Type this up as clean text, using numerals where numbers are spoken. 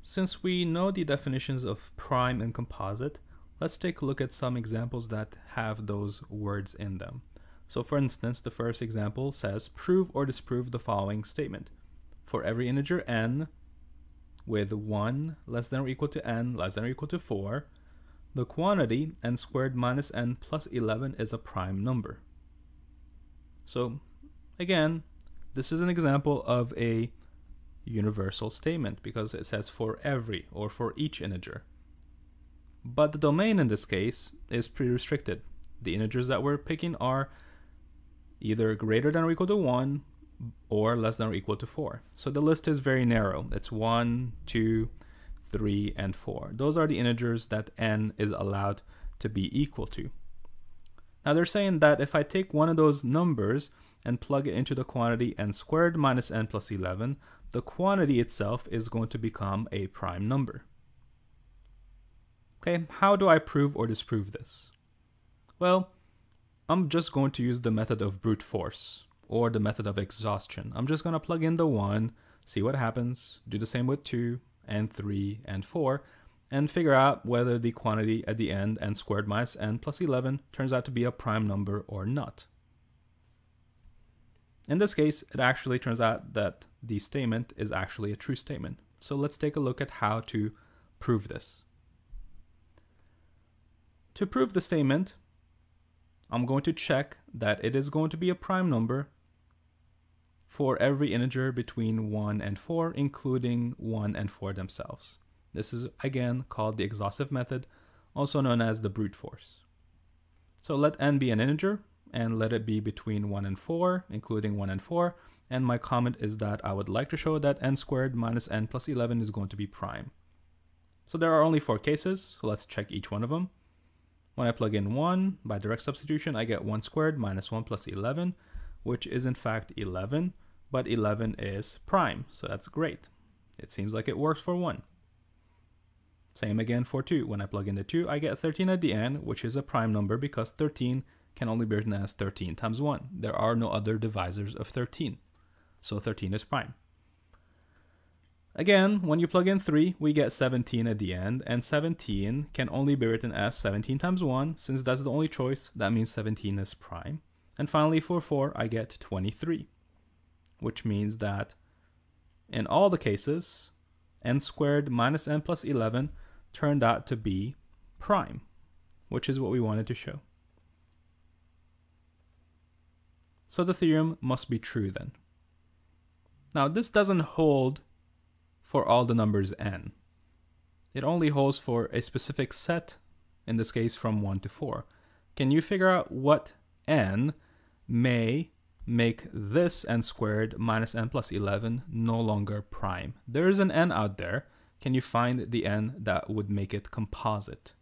Since we know the definitions of prime and composite, let's take a look at some examples that have those words in them. So for instance, the first example says, prove or disprove the following statement. For every integer n with 1 less than or equal to n less than or equal to 4, the quantity n squared minus n plus 11 is a prime number. So again, this is an example of a universal statement because it says for every or for each integer. But the domain in this case is pretty restricted. The integers that we're picking are either greater than or equal to 1 or less than or equal to 4. So the list is very narrow. It's 1, 2, 3, and 4. Those are the integers that n is allowed to be equal to. Now they're saying that if I take one of those numbers and plug it into the quantity n squared minus n plus 11, the quantity itself is going to become a prime number. Okay, how do I prove or disprove this? Well, I'm just going to use the method of brute force or the method of exhaustion. I'm just going to plug in the 1, see what happens, do the same with 2 and 3 and 4, and figure out whether the quantity at the end, n squared minus n plus 11, turns out to be a prime number or not. In this case, it actually turns out that the statement is actually a true statement. So let's take a look at how to prove this. To prove the statement, I'm going to check that it is going to be a prime number for every integer between 1 and 4, including 1 and 4 themselves. This is again called the exhaustive method, also known as the brute force. So let n be an integer and let it be between 1 and 4, including 1 and 4. And my comment is that I would like to show that n squared minus n plus 11 is going to be prime. So there are only 4 cases, so let's check each one of them. When I plug in 1, by direct substitution, I get 1 squared minus 1 plus 11, which is in fact 11, but 11 is prime, so that's great. It seems like it works for 1. Same again for 2. When I plug in the 2, I get 13 at the end, which is a prime number because 13 can only be written as 13 times 1. There are no other divisors of 13, so 13 is prime. Again, when you plug in 3, we get 17 at the end, and 17 can only be written as 17 times 1. Since that's the only choice, that means 17 is prime. And finally, for 4, I get 23, which means that in all the cases, n squared minus n plus 11 turned out to be prime, which is what we wanted to show. So the theorem must be true then. Now, this doesn't hold for all the numbers n. It only holds for a specific set, in this case from 1 to 4. Can you figure out what n may make this n squared minus n plus 11 no longer prime? There is an n out there. Can you find the n that would make it composite?